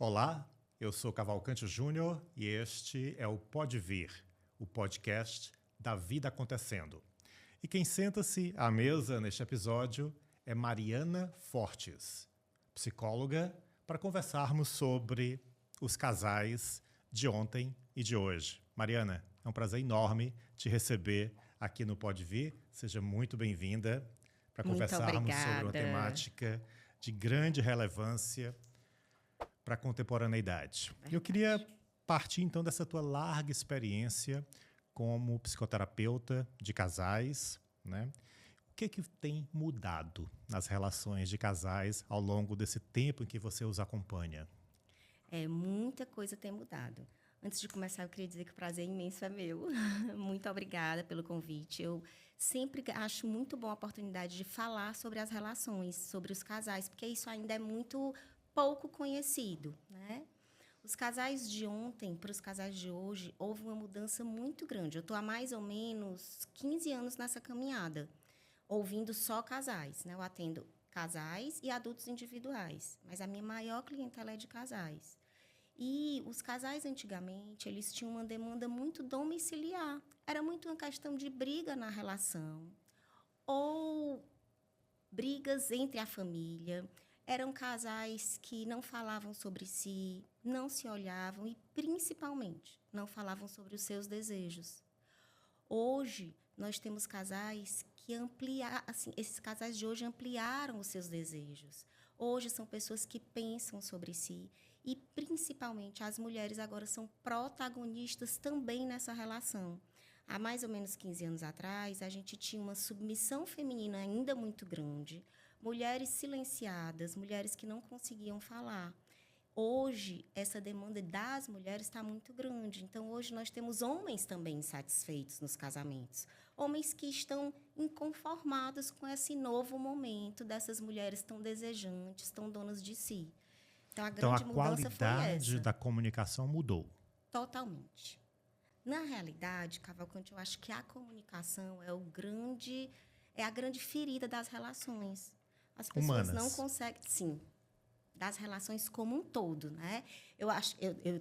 Olá, eu sou Cavalcante Júnior e este é o Pode Vir, o podcast da vida acontecendo. E quem senta-se à mesa neste episódio é Mariana Fortes, psicóloga, para conversarmos sobre os casais de ontem e de hoje. Mariana, é um prazer enorme te receber aqui no Pode Vir. Seja muito bem-vinda para conversarmos sobre uma temática de grande relevância para a contemporaneidade. Verdade. Eu queria partir, então, dessa tua larga experiência como psicoterapeuta de casais, né? O que tem mudado nas relações de casais ao longo desse tempo em que você os acompanha? Muita coisa tem mudado. Antes de começar, eu queria dizer que o prazer imenso é meu. Muito obrigada pelo convite. Eu sempre acho muito boa a oportunidade de falar sobre as relações, sobre os casais, porque isso ainda é muito pouco conhecido, né? Os casais de ontem para os casais de hoje, houve uma mudança muito grande. Eu estou há mais ou menos 15 anos nessa caminhada, ouvindo só casais, né? Eu atendo casais e adultos individuais, mas a minha maior clientela é de casais. E os casais, antigamente, eles tinham uma demanda muito domiciliar. Era muito uma questão de briga na relação, ou brigas entre a família. Eram casais que não falavam sobre si, não se olhavam e, principalmente, não falavam sobre os seus desejos. Hoje, nós temos casais que esses casais de hoje ampliaram os seus desejos. Hoje são pessoas que pensam sobre si e, principalmente, as mulheres agora são protagonistas também nessa relação. Há mais ou menos 15 anos atrás, a gente tinha uma submissão feminina ainda muito grande, mulheres silenciadas, mulheres que não conseguiam falar. Hoje, essa demanda das mulheres está muito grande. Então, hoje, nós temos homens também insatisfeitos nos casamentos. Homens que estão inconformados com esse novo momento dessas mulheres tão desejantes, tão donas de si. Então, a grande mudança foi essa. A qualidade da comunicação mudou. Totalmente. Na realidade, Cavalcante, eu acho que a comunicação é a grande ferida das relações. As pessoas Humanas. não conseguem... Sim, das relações como um todo, né?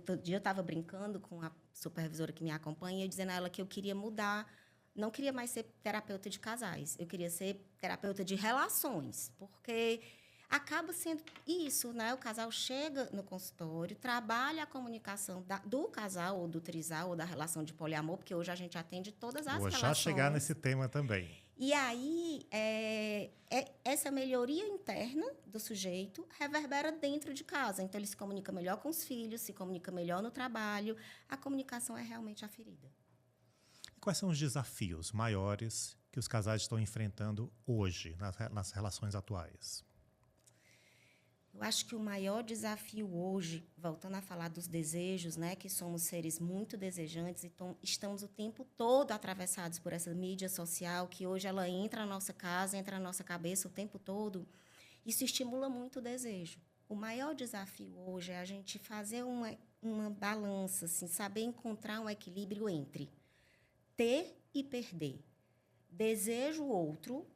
Todo dia eu estava brincando com a supervisora que me acompanha, dizendo a ela que eu queria mudar, não queria mais ser terapeuta de casais, eu queria ser terapeuta de relações, porque acaba sendo isso, né? O casal chega no consultório, trabalha a comunicação do casal, ou do trisal, ou da relação de poliamor, porque hoje a gente atende todas as relações. Vou já chegar nesse tema também. E aí, essa melhoria interna do sujeito reverbera dentro de casa. Então, ele se comunica melhor com os filhos, se comunica melhor no trabalho. A comunicação é realmente a ferida. E quais são os desafios maiores que os casais estão enfrentando hoje, nas relações atuais? Eu acho que o maior desafio hoje, voltando a falar dos desejos, né, que somos seres muito desejantes, então estamos o tempo todo atravessados por essa mídia social, que hoje ela entra na nossa casa, entra na nossa cabeça o tempo todo. Isso estimula muito o desejo. O maior desafio hoje é a gente fazer uma balança, assim, saber encontrar um equilíbrio entre ter e perder. Desejo outro,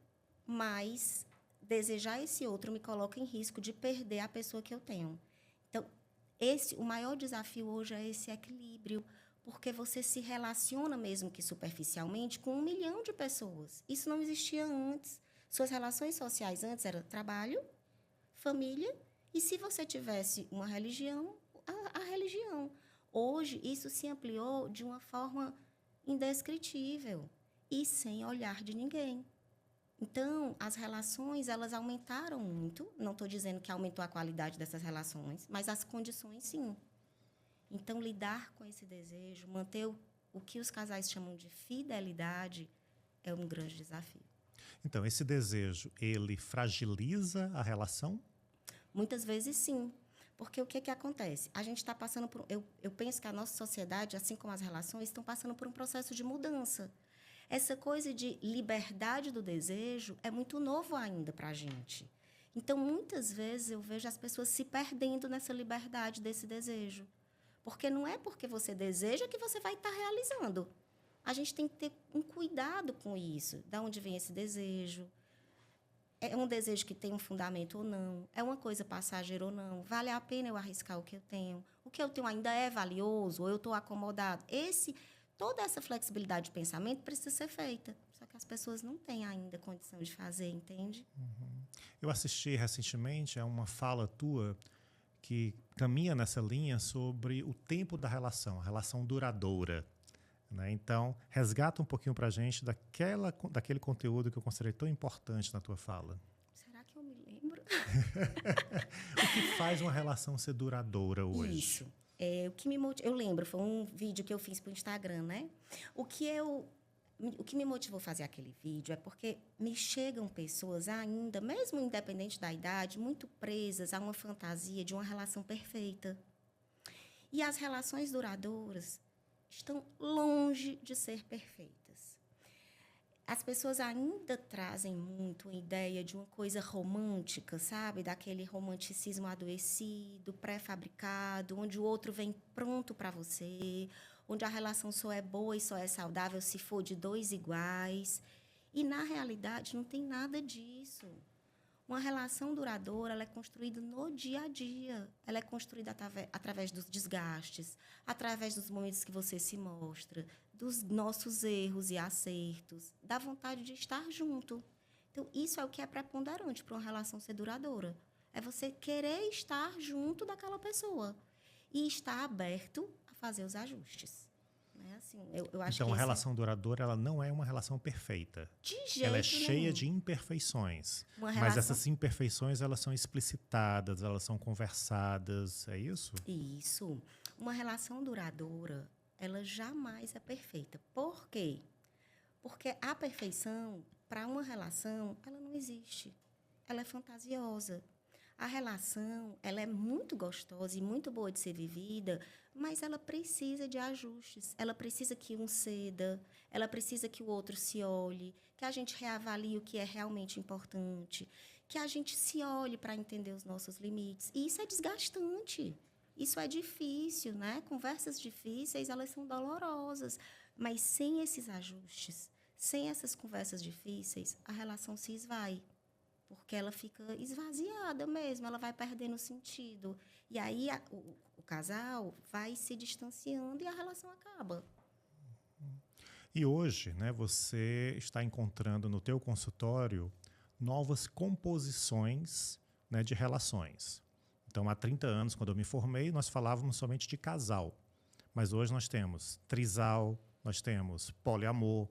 mas desejar esse outro me coloca em risco de perder a pessoa que eu tenho. Então, o maior desafio hoje é esse equilíbrio, porque você se relaciona, mesmo que superficialmente, com 1 milhão de pessoas. Isso não existia antes. Suas relações sociais antes eram trabalho, família, e se você tivesse uma religião, a religião. Hoje, isso se ampliou de uma forma indescritível e sem olhar de ninguém. Então, as relações, elas aumentaram muito. Não estou dizendo que aumentou a qualidade dessas relações, mas as condições, sim. Então, lidar com esse desejo, manter o que os casais chamam de fidelidade, é um grande desafio. Então, esse desejo, ele fragiliza a relação? Muitas vezes, sim. Porque o que acontece? A gente está passando por... Eu penso que a nossa sociedade, assim como as relações, estão passando por um processo de mudança. Essa coisa de liberdade do desejo é muito novo ainda para a gente. Então, muitas vezes, eu vejo as pessoas se perdendo nessa liberdade desse desejo. Porque não é porque você deseja que você vai estar realizando. A gente tem que ter um cuidado com isso. De onde vem esse desejo? É um desejo que tem um fundamento ou não? É uma coisa passageira ou não? Vale a pena eu arriscar o que eu tenho? O que eu tenho ainda é valioso ou eu estou acomodado? Toda essa flexibilidade de pensamento precisa ser feita. Só que as pessoas não têm ainda condição de fazer, entende? Eu assisti recentemente a uma fala tua que caminha nessa linha sobre o tempo da relação, a relação duradoura. Né? Então, resgata um pouquinho para a gente daquele conteúdo que eu considerei tão importante na tua fala. Será que eu me lembro? O que faz uma relação ser duradoura hoje? Isso. O que eu lembro, foi um vídeo que eu fiz para o Instagram, né? O que me motivou a fazer aquele vídeo é porque me chegam pessoas ainda, mesmo independente da idade, muito presas a uma fantasia de uma relação perfeita. E as relações duradouras estão longe de ser perfeitas. As pessoas ainda trazem muito a ideia de uma coisa romântica, sabe? Daquele romanticismo adoecido, pré-fabricado, onde o outro vem pronto para você, onde a relação só é boa e só é saudável se for de dois iguais. E, na realidade, não tem nada disso. Uma relação duradoura ela é construída no dia a dia. Ela é construída através dos desgastes, através dos momentos que você se mostra, dos nossos erros e acertos, da vontade de estar junto. Então, isso é o que é preponderante para uma relação ser duradoura. É você querer estar junto daquela pessoa e estar aberto a fazer os ajustes. Assim, eu acho então, que a relação duradoura ela não é uma relação perfeita. De jeito ela é cheia nenhum. de imperfeições. Relação... Mas essas imperfeições elas são explicitadas, elas são conversadas. É isso? Isso. Uma relação duradoura, ela jamais é perfeita. Por quê? Porque a perfeição, para uma relação, ela não existe. Ela é fantasiosa. A relação, ela é muito gostosa e muito boa de ser vivida, mas ela precisa de ajustes. Ela precisa que um ceda, ela precisa que o outro se olhe, que a gente reavalie o que é realmente importante, que a gente se olhe para entender os nossos limites. E isso é desgastante. Isso é difícil, né? Conversas difíceis, elas são dolorosas. Mas sem esses ajustes, sem essas conversas difíceis, a relação se esvai. Porque ela fica esvaziada mesmo, ela vai perdendo sentido. E aí o casal vai se distanciando e a relação acaba. E hoje, né, você está encontrando no teu consultório novas composições, né, de relações. Então, há 30 anos, quando eu me formei, nós falávamos somente de casal. Mas hoje nós temos trisal, nós temos poliamor.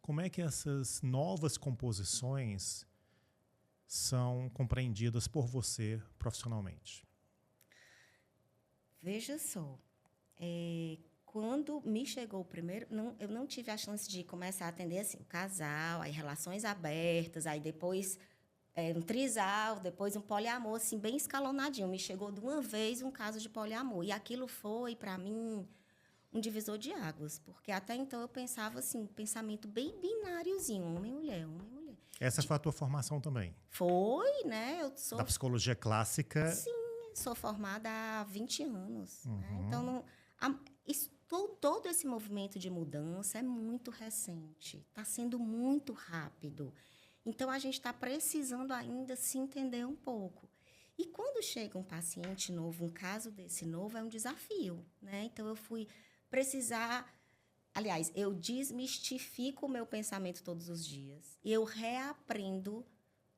Como é que essas novas composições são compreendidas por você profissionalmente? Veja só, quando me chegou o primeiro, eu não tive a chance de começar a atender assim, um casal, aí relações abertas, aí depois um trisal, depois um poliamor, assim, bem escalonadinho. Me chegou de uma vez um caso de poliamor. E aquilo foi, para mim, um divisor de águas. Porque até então eu pensava assim, um pensamento bem bináriozinho, homem e mulher, homem e mulher. Essa foi a tua formação também? Foi, né? Eu sou... Da psicologia clássica? Sim, sou formada há 20 anos. Né? Então, todo esse movimento de mudança é muito recente. Está sendo muito rápido. Então, a gente está precisando ainda se entender um pouco. E quando chega um paciente novo, um caso desse novo, é um desafio. Né? Então, eu fui precisar... Aliás, eu desmistifico o meu pensamento todos os dias. E eu reaprendo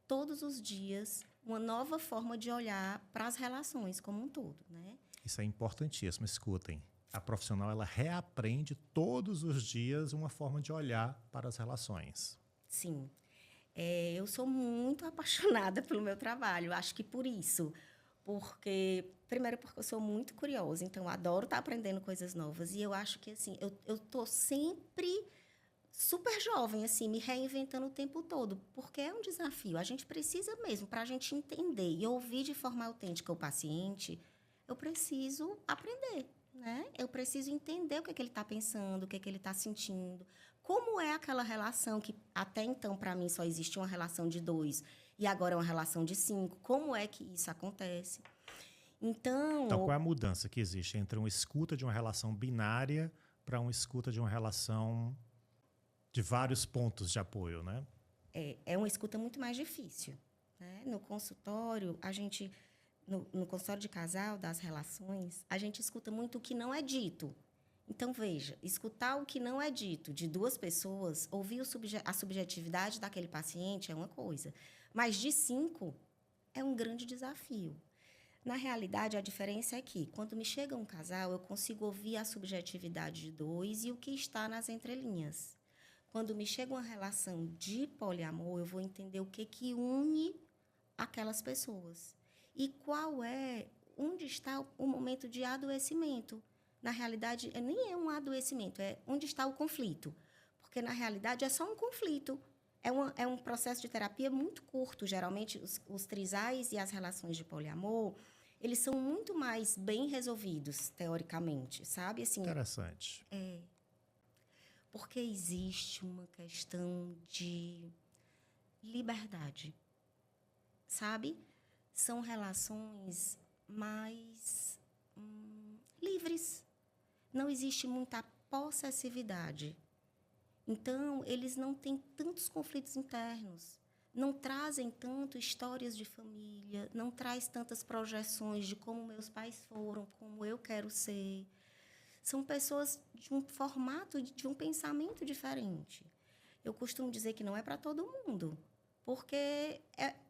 todos os dias uma nova forma de olhar para as relações como um todo, né? Isso é importantíssimo, escutem. A profissional ela reaprende todos os dias uma forma de olhar para as relações. Sim. Eu sou muito apaixonada pelo meu trabalho, acho que por isso. Primeiro, porque eu sou muito curiosa, então eu adoro estar aprendendo coisas novas. E eu acho que, assim, eu estou sempre super jovem, assim, me reinventando o tempo todo, porque é um desafio. A gente precisa mesmo, para a gente entender e ouvir de forma autêntica o paciente, eu preciso aprender, né? Eu preciso entender o que é que ele está pensando, o que é que ele está sentindo, como é aquela relação que até então, para mim, só existe uma relação de 2 e agora é uma relação de 5. Como é que isso acontece? Então, qual é a mudança que existe entre uma escuta de uma relação binária para uma escuta de uma relação de vários pontos de apoio, né? é uma escuta muito mais difícil, né? No consultório, no consultório de casal, das relações, a gente escuta muito o que não é dito. Então, veja, escutar o que não é dito de duas pessoas, ouvir a subjetividade daquele paciente é uma coisa, mas de 5 é um grande desafio. Na realidade, a diferença é que, quando me chega um casal, eu consigo ouvir a subjetividade de 2 e o que está nas entrelinhas. Quando me chega uma relação de poliamor, eu vou entender o que une aquelas pessoas. E onde está o momento de adoecimento. Na realidade, nem é um adoecimento, é onde está o conflito. Porque, na realidade, é só um conflito. É um processo de terapia muito curto. Geralmente, os trisais e as relações de poliamor, eles são muito mais bem resolvidos, teoricamente, sabe? Assim, Interessante. Porque existe uma questão de liberdade, sabe? São relações mais livres. Não existe muita possessividade. Então, eles não têm tantos conflitos internos, não trazem tanto histórias de família, não traz tantas projeções de como meus pais foram, como eu quero ser. São pessoas de um formato, de um pensamento diferente. Eu costumo dizer que não é para todo mundo, porque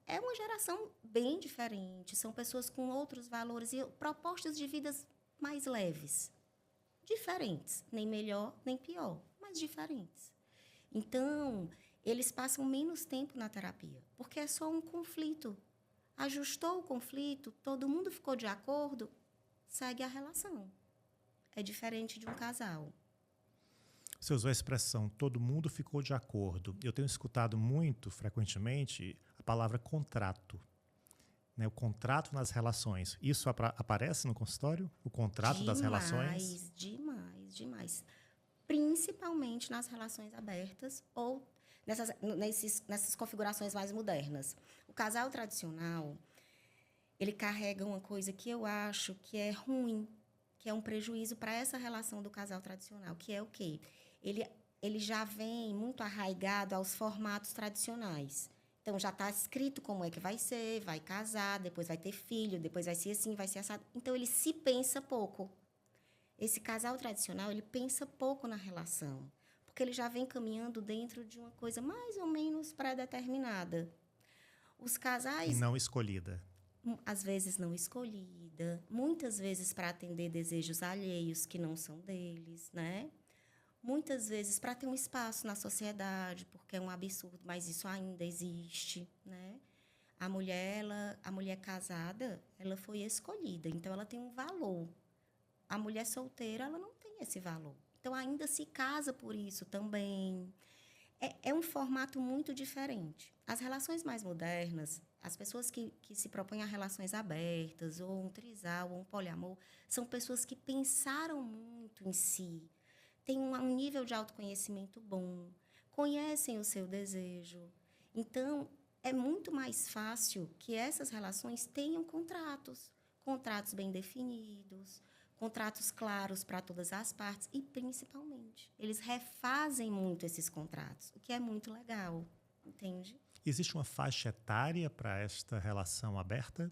é uma geração bem diferente, são pessoas com outros valores e propostas de vidas mais leves. Diferentes, nem melhor, nem pior, mas diferentes. Então, eles passam menos tempo na terapia, porque é só um conflito. Ajustou o conflito, todo mundo ficou de acordo, segue a relação. É diferente de um casal. Você usou a expressão "todo mundo ficou de acordo". Eu tenho escutado muito, frequentemente, a palavra contrato. Né? O contrato nas relações. Isso aparece no consultório? O contrato das relações? Demais. Principalmente nas relações abertas ou nessas configurações mais modernas. O casal tradicional, ele carrega uma coisa que eu acho que é ruim, que é um prejuízo para essa relação do casal tradicional, que é o quê? Ele já vem muito arraigado aos formatos tradicionais. Então, já está escrito como é que vai ser, vai casar, depois vai ter filho, depois vai ser assim, vai ser assado. Então, ele se pensa pouco. Esse casal tradicional, ele pensa pouco na relação, porque ele já vem caminhando dentro de uma coisa mais ou menos pré-determinada. Os E casais, não escolhida. às vezes não escolhida, muitas vezes para atender desejos alheios que não são deles, né? Muitas vezes para ter um espaço na sociedade, porque é um absurdo, mas isso ainda existe, né? A mulher casada, ela foi escolhida, então ela tem um valor. A mulher solteira, ela não tem esse valor. Então, ainda se casa por isso também. É um formato muito diferente. As relações mais modernas, as pessoas que se propõem a relações abertas, ou um trisal, ou um poliamor, são pessoas que pensaram muito em si, têm um nível de autoconhecimento bom, conhecem o seu desejo. Então, é muito mais fácil que essas relações tenham contratos bem definidos, contratos claros para todas as partes e, principalmente, eles refazem muito esses contratos, o que é muito legal, entende? Existe uma faixa etária para esta relação aberta?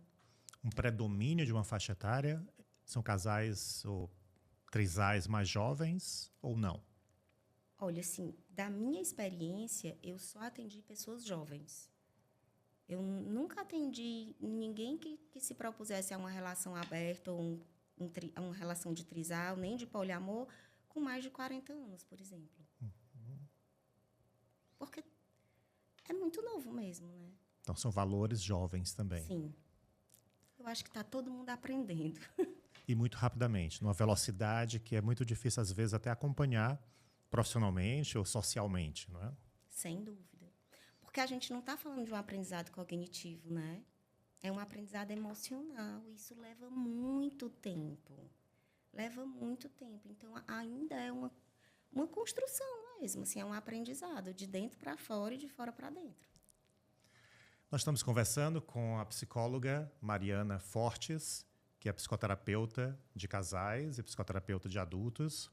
Um predomínio de uma faixa etária? São casais ou trisais mais jovens ou não? Olha, assim, da minha experiência, eu só atendi pessoas jovens. Eu nunca atendi ninguém que se propusesse a uma relação aberta ou uma relação de trisal, nem de poliamor, com mais de 40 anos, por exemplo. Porque é muito novo mesmo, né? Então, são valores jovens também. Sim. Eu acho que está todo mundo aprendendo. E muito rapidamente, numa velocidade que é muito difícil, às vezes, até acompanhar profissionalmente ou socialmente, não é? Sem dúvida. Porque a gente não está falando de um aprendizado cognitivo, né? É um aprendizado emocional. Isso leva muito tempo. Então, ainda é uma construção mesmo. Assim, é um aprendizado de dentro para fora e de fora para dentro. Nós estamos conversando com a psicóloga Mariana Fortes, que é psicoterapeuta de casais e psicoterapeuta de adultos.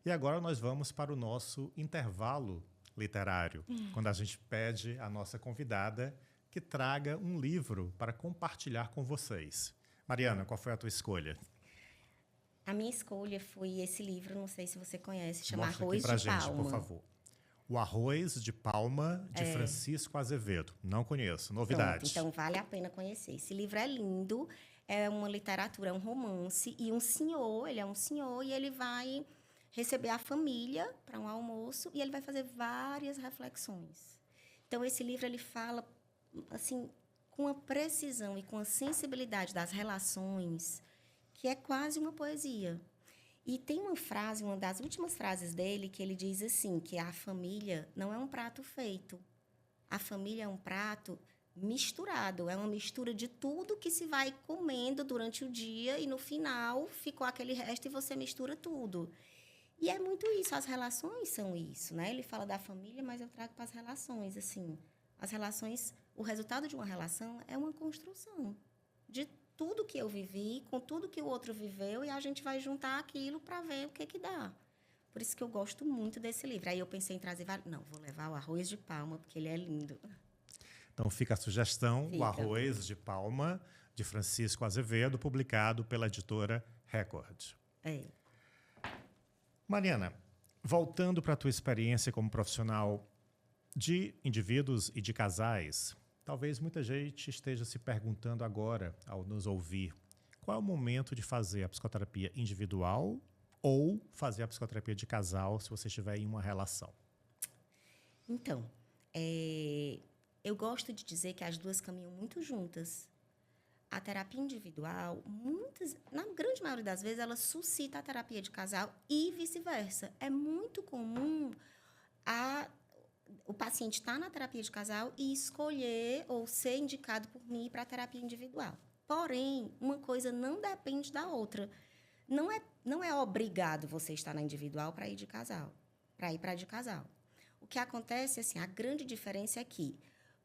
E agora nós vamos para o nosso intervalo literário, quando a gente pede à nossa convidada que traga um livro para compartilhar com vocês. Mariana, qual foi a tua escolha? A minha escolha foi esse livro, não sei se você conhece, chama Mostra Arroz aqui pra de gente, Palma. por favor. O Arroz de Palma, de Francisco Azevedo. Não conheço. Novidade. Pronto, então vale a pena conhecer. Esse livro é lindo, é uma literatura, é um romance, e ele é um senhor, e ele vai receber a família para um almoço, e ele vai fazer várias reflexões. Então, esse livro, ele fala, assim, com a precisão e com a sensibilidade das relações, que é quase uma poesia. E tem uma frase, uma das últimas frases dele, que ele diz assim, que a família não é um prato feito. A família é um prato misturado, é uma mistura de tudo que se vai comendo durante o dia e, no final, ficou aquele resto e você mistura tudo. E é muito isso, as relações são isso, né? Ele fala da família, mas eu trago para as relações, assim. As relações, o resultado de uma relação é uma construção de tudo que eu vivi, com tudo que o outro viveu, e a gente vai juntar aquilo para ver o que dá. Por isso que eu gosto muito desse livro. Aí eu pensei em trazer vários. Não, vou levar o Arroz de Palma, porque ele é lindo. Então fica a sugestão, Fica. O Arroz de Palma, de Francisco Azevedo, publicado pela editora Record. É. Mariana, voltando para a tua experiência como profissional de indivíduos e de casais, talvez muita gente esteja se perguntando agora, ao nos ouvir, qual é o momento de fazer a psicoterapia individual ou fazer a psicoterapia de casal se você estiver em uma relação? Então, eu gosto de dizer que as duas caminham muito juntas. A terapia individual, na grande maioria das vezes, ela suscita a terapia de casal e vice-versa. É muito comum o paciente estar na terapia de casal e escolher ou ser indicado por mim para a terapia individual. Porém, uma coisa não depende da outra. Não é obrigado você estar na individual para ir de casal, para ir para a de casal. O que acontece, assim, a grande diferença é que,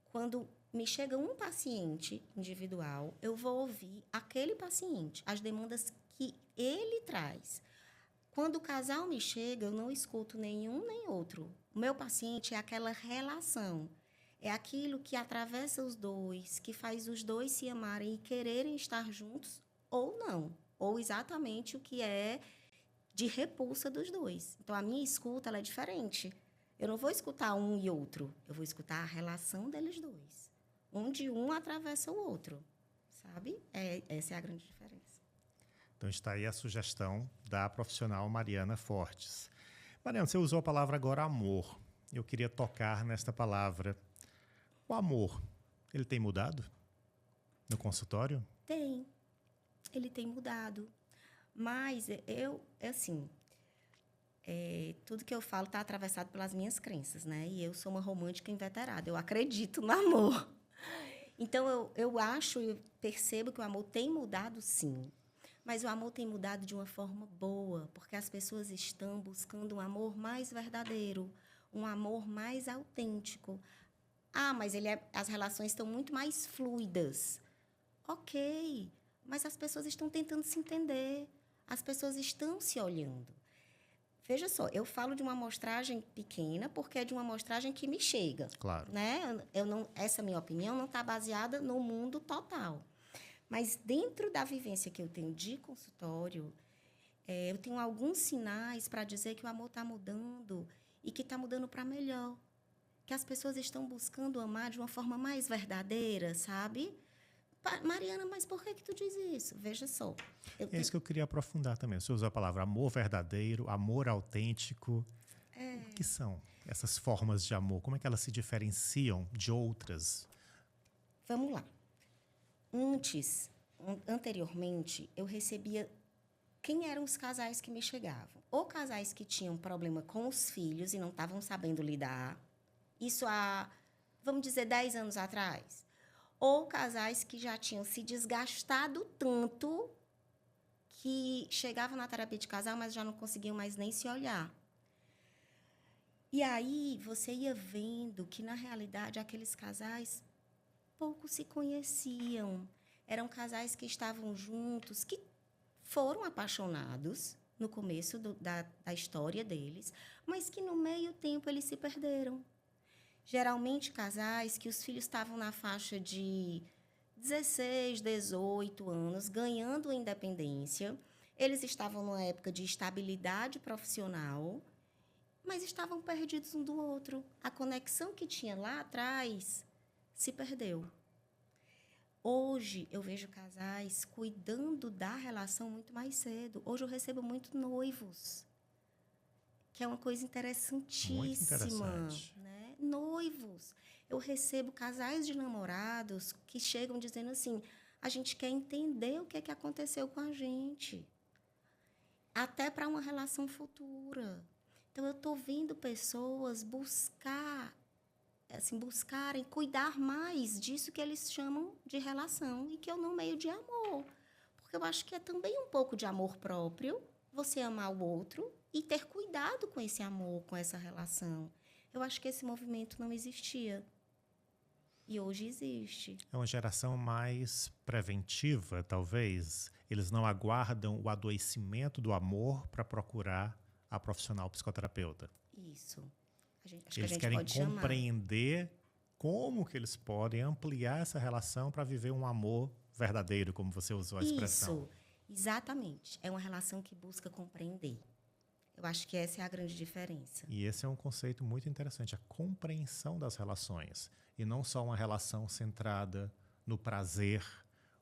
quando me chega um paciente individual, eu vou ouvir aquele paciente, as demandas que ele traz. Quando o casal me chega, eu não escuto nenhum nem outro. O meu paciente é aquela relação. É aquilo que atravessa os dois, que faz os dois se amarem e quererem estar juntos ou não. Ou exatamente o que é de repulsa dos dois. Então, a minha escuta ela é diferente. Eu não vou escutar um e outro. Eu vou escutar a relação deles dois. Onde um atravessa o outro, sabe? Essa é a grande diferença. Então está aí a sugestão da profissional Mariana Fortes. Mariana, você usou a palavra agora amor. Eu queria tocar nesta palavra. O amor, ele tem mudado no consultório? Tem. Ele tem mudado. Mas tudo que eu falo está atravessado pelas minhas crenças, né? E eu sou uma romântica inveterada. Eu acredito no amor. Então, eu percebo que o amor tem mudado, sim. Mas o amor tem mudado de uma forma boa, porque as pessoas estão buscando um amor mais verdadeiro, um amor mais autêntico. Mas as relações estão muito mais fluidas. Ok, mas as pessoas estão tentando se entender, as pessoas estão se olhando. Veja só, eu falo de uma amostragem pequena porque é de uma amostragem que me chega. Claro. Né? Essa minha opinião não está baseada no mundo total. Mas dentro da vivência que eu tenho de consultório, eu tenho alguns sinais para dizer que o amor está mudando e que está mudando para melhor. Que as pessoas estão buscando amar de uma forma mais verdadeira, sabe? Mariana, mas por que tu diz isso? Veja só. É isso que eu queria aprofundar também. Você usou a palavra amor verdadeiro, amor autêntico. O que são essas formas de amor? Como é que elas se diferenciam de outras? Vamos lá. Anteriormente, eu recebia quem eram os casais que me chegavam. Ou casais que tinham problema com os filhos e não estavam sabendo lidar. Isso há, vamos dizer, 10 anos atrás. Ou casais que já tinham se desgastado tanto que chegavam na terapia de casal, mas já não conseguiam mais nem se olhar. E aí você ia vendo que, na realidade, aqueles casais pouco se conheciam. Eram casais que estavam juntos, que foram apaixonados, no começo da história deles, mas que no meio tempo eles se perderam. Geralmente, casais que os filhos estavam na faixa de 16, 18 anos, ganhando independência, eles estavam numa época de estabilidade profissional, mas estavam perdidos um do outro. A conexão que tinha lá atrás se perdeu. Hoje, eu vejo casais cuidando da relação muito mais cedo. Hoje, eu recebo muito noivos, que é uma coisa interessantíssima. Muito interessante. Né? Noivos. Eu recebo casais de namorados que chegam dizendo assim, a gente quer entender o que é que aconteceu com a gente. Até para uma relação futura. Então, eu estou vendo pessoas buscarem cuidar mais disso que eles chamam de relação e que eu nomeio de amor. Porque eu acho que é também um pouco de amor próprio, você amar o outro e ter cuidado com esse amor, com essa relação. Eu acho que esse movimento não existia. E hoje existe. É uma geração mais preventiva, talvez. Eles não aguardam o adoecimento do amor para procurar a profissional psicoterapeuta. Isso. Acho Eles que a gente querem pode chamar. compreender como que eles podem ampliar essa relação para viver um amor verdadeiro, como você usou a expressão. Isso, exatamente. É uma relação que busca compreender. Eu acho que essa é a grande diferença. E esse é um conceito muito interessante, a compreensão das relações. E não só uma relação centrada no prazer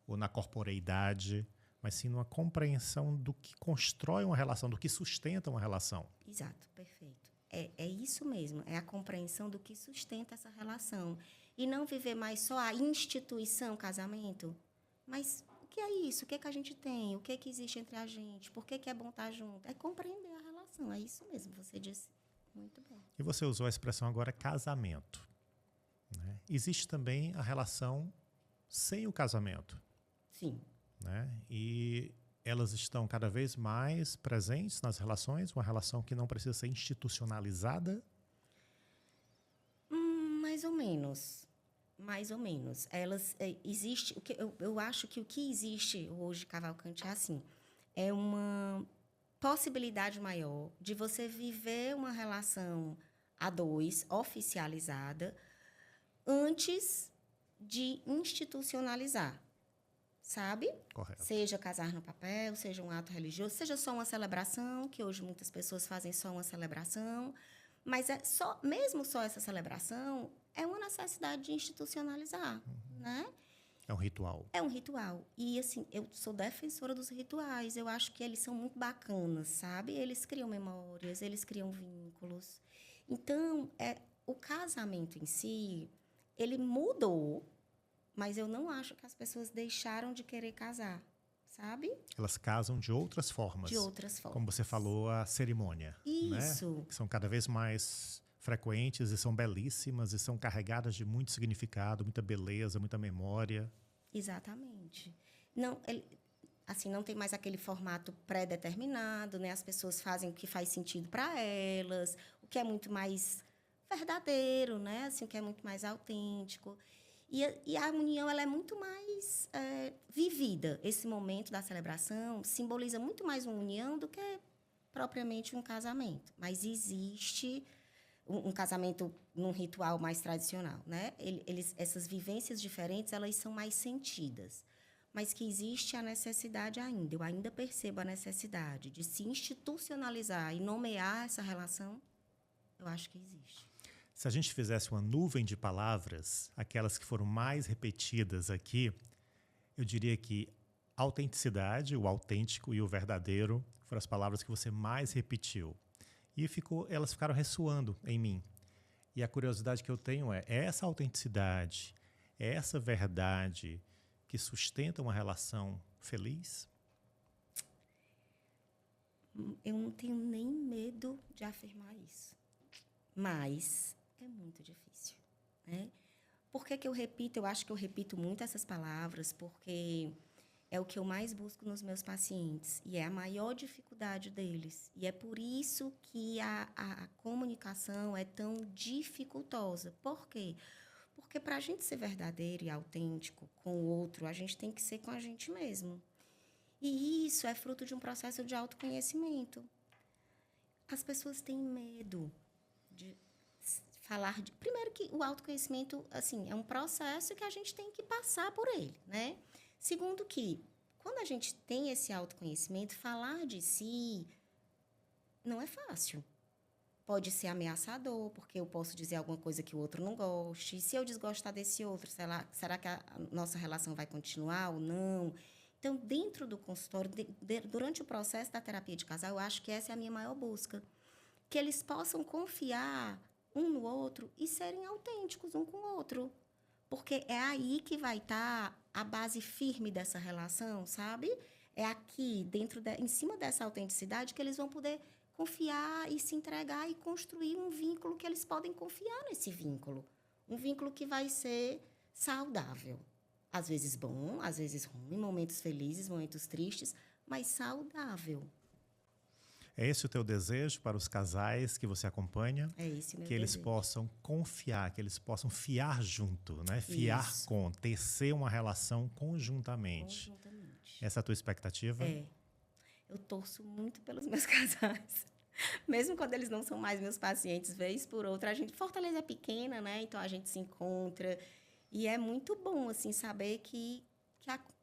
ou na corporeidade, mas sim numa compreensão do que constrói uma relação, do que sustenta uma relação. Exato, perfeito. É isso mesmo, é a compreensão do que sustenta essa relação. E não viver mais só a instituição casamento, mas o que é isso? O que é que a gente tem? O que é que existe entre a gente? Por que é bom estar junto? É compreender a relação, é isso mesmo, você disse. Muito bom. E você usou a expressão agora casamento. Né? Existe também a relação sem o casamento. Sim. Né? E elas estão cada vez mais presentes nas relações, uma relação que não precisa ser institucionalizada? Mais ou menos. Mais ou menos. Elas existe. Eu acho que o que existe hoje, Cavalcante, é assim: é uma possibilidade maior de você viver uma relação a dois, oficializada, antes de institucionalizar. Sabe? Correto. Seja casar no papel, seja um ato religioso, seja só uma celebração, que hoje muitas pessoas fazem só uma celebração, mas mesmo só essa celebração é uma necessidade de institucionalizar, né? É um ritual. É um ritual. E, assim, eu sou defensora dos rituais. Eu acho que eles são muito bacanas, sabe? Eles criam memórias, eles criam vínculos. Então, o casamento em si, ele mudou, mas eu não acho que as pessoas deixaram de querer casar, sabe? Elas casam de outras formas. De outras formas. Como você falou, a cerimônia. Isso. Né? Que são cada vez mais frequentes e são belíssimas e são carregadas de muito significado, muita beleza, muita memória. Exatamente. Não, não tem mais aquele formato pré-determinado, né? As pessoas fazem o que faz sentido para elas, o que é muito mais verdadeiro, né? Assim, o que é muito mais autêntico. E a união ela é muito mais vivida. Esse momento da celebração simboliza muito mais uma união do que propriamente um casamento. Mas existe um casamento num ritual mais tradicional, né? Essas vivências diferentes, elas são mais sentidas. Mas que existe a necessidade ainda. Eu ainda percebo a necessidade de se institucionalizar e nomear essa relação. Eu acho que existe. Se a gente fizesse uma nuvem de palavras, aquelas que foram mais repetidas aqui, eu diria que autenticidade, o autêntico e o verdadeiro foram as palavras que você mais repetiu. E elas ficaram ressoando em mim. E a curiosidade que eu tenho é essa autenticidade, essa verdade que sustenta uma relação feliz? Eu não tenho nem medo de afirmar isso. Mas é muito difícil, né? Por que eu repito? Eu acho que eu repito muito essas palavras porque é o que eu mais busco nos meus pacientes e é a maior dificuldade deles. E é por isso que a comunicação é tão dificultosa. Por quê? Porque para a gente ser verdadeiro e autêntico com o outro, a gente tem que ser com a gente mesmo. E isso é fruto de um processo de autoconhecimento. As pessoas têm medo de falar de... Primeiro que o autoconhecimento, assim, é um processo que a gente tem que passar por ele, né? Segundo que, quando a gente tem esse autoconhecimento, falar de si não é fácil. Pode ser ameaçador, porque eu posso dizer alguma coisa que o outro não goste. E se eu desgostar desse outro, será que a nossa relação vai continuar ou não? Então, dentro do consultório, durante o processo da terapia de casal, eu acho que essa é a minha maior busca. Que eles possam confiar um no outro e serem autênticos um com o outro. Porque é aí que vai estar a base firme dessa relação, sabe? É aqui, em cima dessa autenticidade, que eles vão poder confiar e se entregar e construir um vínculo que eles podem confiar nesse vínculo. Um vínculo que vai ser saudável. Às vezes bom, às vezes ruim, momentos felizes, momentos tristes, mas saudável. É esse o teu desejo para os casais que você acompanha? É esse o meu que eles desejo. possam confiar, que eles possam fiar junto, né? Fiar Isso. com, tecer uma relação conjuntamente. Conjuntamente. Essa é a tua expectativa? É. Eu torço muito pelos meus casais. Mesmo quando eles não são mais meus pacientes, vez por outra, a gente... Fortaleza é pequena, né? Então, a gente se encontra. E é muito bom, assim, saber que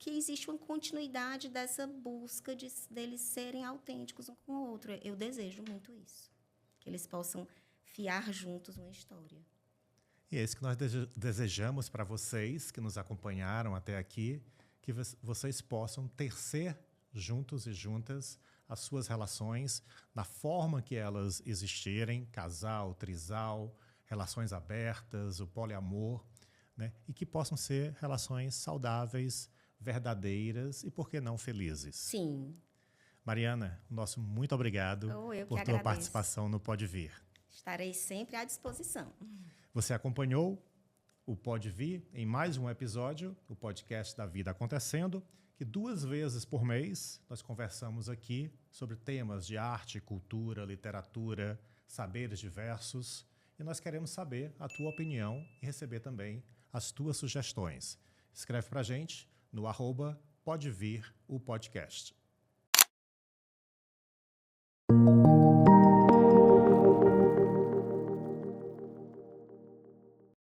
existe uma continuidade dessa busca deles serem autênticos um com o outro. Eu desejo muito isso. Que eles possam fiar juntos uma história. E é isso que nós desejamos para vocês que nos acompanharam até aqui, que vocês possam tecer juntos e juntas as suas relações na forma que elas existirem, casal, trisal, relações abertas, o poliamor, né? E que possam ser relações saudáveis, verdadeiras e, por que não, felizes. Sim. Mariana, nosso muito obrigado por tua participação no Pode Vir. Estarei sempre à disposição. Você acompanhou o Pode Vir em mais um episódio, o podcast da Vida Acontecendo, que 2 vezes por mês nós conversamos aqui sobre temas de arte, cultura, literatura, saberes diversos, e nós queremos saber a tua opinião e receber também as tuas sugestões. Escreve pra gente no @podevir o podcast.